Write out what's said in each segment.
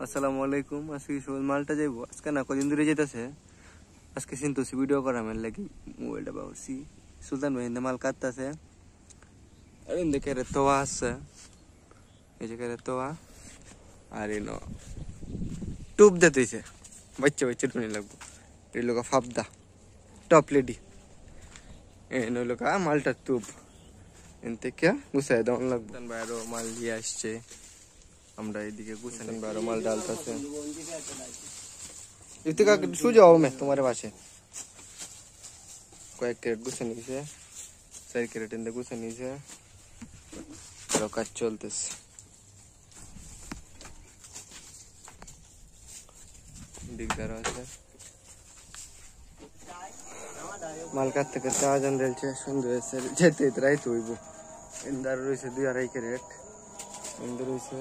আসসালামু আলাইকুম। আজকে সবাই মালটা যাইব আজকে না কদিন দূরে যেতেছে আজকে চিন্তাছি ভিডিও করা আমার লাগি মোবাইলটা বাবুছি সুলতান ভাই মাল কাটতেছে আর দেখে রে তোয়া আছে এই যে করে তোয়া আর ইনো টুপ দিতেছে বাচ্চা বাচ্চা টুনি লাগবো এই লোক ফাবদা টপ লেডি এই লোক মালটা টুপ এনতে কে গুছাই দাও লাগবো ভাই আরো মাল দিয়ে আসছে আমরা এদিকে গুছানি বারো মাল ডালতেছে ইতিকা সুজাও মে তোমার পাশে কয়েক ক্যারেট গুছে নিয়েছে 4 ক্যারেট এনে গুছে নিয়েছে কাজ চলতেছে দিকদার আছে মাল কাটতে কাটতে আজান রেলছে সুন্দর হয়েছে যেতে রাইত হইব ইন্দার রয়েছে 2.5 ক্যারেট ইন্দার রয়েছে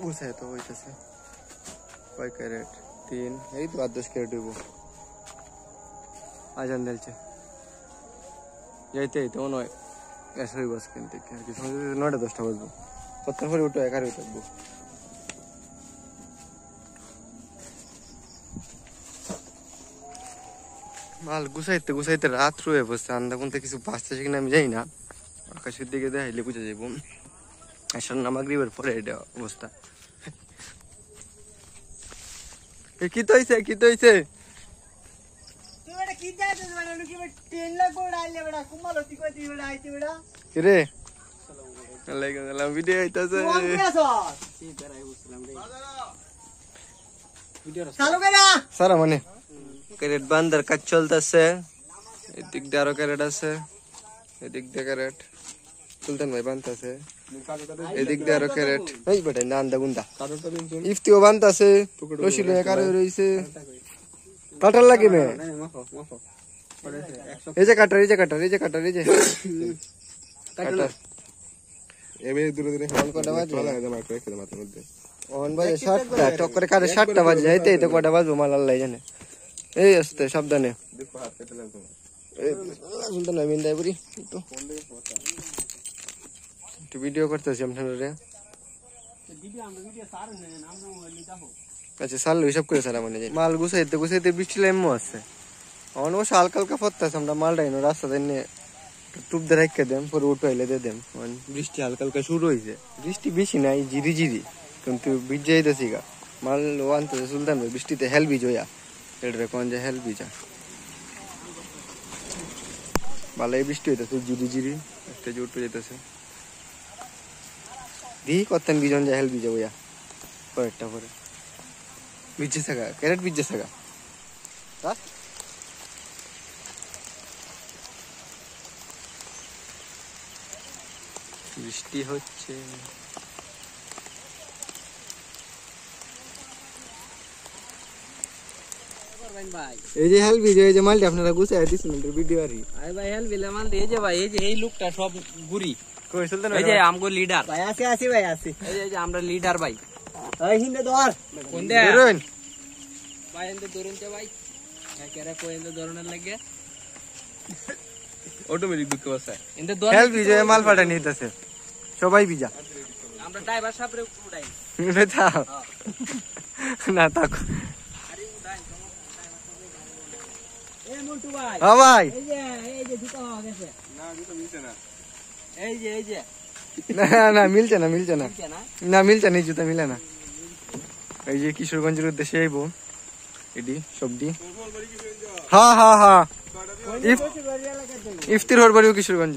গুছাই তো হইতেছে কয় ক্যারেট 3 এই তো 10 ক্যারেট হইব আজান রেলছে যাইতে তো নয় গ্যাস হইব কিনতে আর কি সময় 9টা 10টা বাজবো কতক্ষণ পরে উঠো একার হয়ে থাকবো মাল গুছাইতে গুছাইতে রাত রয়ে বসছে আন্দা কোনতে কিছু বাঁচতেছে কিনা আমি যাই না আকাশের দিকে দেখাইলে বুঝে যাইব আসলে নামাগরিবের পরে এটা অবস্থা কি তো হইছে কি তো হইছে তুই বড় কি যাইছিস মানে কি ট্রেন লাগো ডাইলে বড় কুমালতি কই দি বড় আইতে বড় কি রে আলাইকুম সালাম ভিডিও হইতাছে কোন গেছো কি করাই বসলাম রে ভিডিও চালু করা সারা মানে ক্যারেট বান্দার কাজ চলতেছে এদিক দিয়ে আরো ক্যারেট আছে এদিক দিয়ে ক্যারেট সুলতান ভাই বানতাছে এদিক দিয়ে আরো ক্যারেট এই বেটা নান্দা গুন্দা ইফতিও বানতাছে রশি লয়ে কারে রইছে কাটার লাগে মে এই যে কাটার এই যে কাটার এই যে কাটার এই যে কাটার এবে দূরে দূরে ফোন কটা বাজে চলা যায় মাইক্রো রেখে মাথার মধ্যে ওন বাজে 7টা টক করে কারে 7টা বাজে যাইতে তো কটা বাজবো মাল আল্লাহ জানে এই আসতে সাবধানে দেখো হাত কেটে লাগতো এই সুলতান ভাই মিন্দাই পুরি তো তো ভিডিও করতেছি আপনারা রে ভিডিও আমরা ভিডিও সার না আমরা মোবাইল দাও আচ্ছা সাল হিসাব করে সারা মানে মাল গুছাইতে গুছাইতে বৃষ্টি লাইমো আছে অন ও হালকা হালকা পড়তাছে আমরা মাল ডাইনো রাস্তা দেনে টুপ দে রাখকে দেন পরে উঠাইলে দে দেন বৃষ্টি হালকা হালকা শুরু হইছে বৃষ্টি বেশি নাই জিরি জিরি কিন্তু ভিজে যাইতেছি গা মাল ওয়ানতে সুলতান ভাই বৃষ্টিতে হেলবি জয়া এডরে কোন যে হেলবি যা ভালোই বৃষ্টি হইতেছে জিরি জিরি একটা জোর পেয়ে যেতেছে দি কতন বিজন যে হেলবি জয়া কয়েকটা পরে ভিজে থাকা ক্যারেট ভিজে থাকা বৃষ্টি হচ্ছে এই যে হেলবি যে এই যে মালটা আপনারা গুছাই দিছেন ভিডিও আরি আই ভাই হেলবি লে মাল এই যে ভাই এই যে এই লুকটা সব গুরি কই চলতেন এই যে আমগো লিডার ভাই আসি আসি ভাই আসি এই যে আমরা লিডার ভাই এই হিন্দে দর কোন দে ধরুন ভাই হিন্দে ধরুন তে ভাই কেরা কই হিন্দে ধরনের লাগে অটোমেটিক দুঃখ আছে হিন্দে দর হেলবি যে মাল ফাটা নিতেছে সবাই বিজা আমরা ড্রাইভার সাহেবরে উড়াই বেটা না তাক হ্যাঁ ভাই এই যে জুতা হয়ে গেছে না জুতা মিলছে না এই যে না মিলছে না না মিলছে না জুতা মিলে না এই যে কিশোরগঞ্জের উদ্দেশ্যে আইব এডি সবডি হ্যাঁ ইফতির হরবাড়িও কিশোরগঞ্জ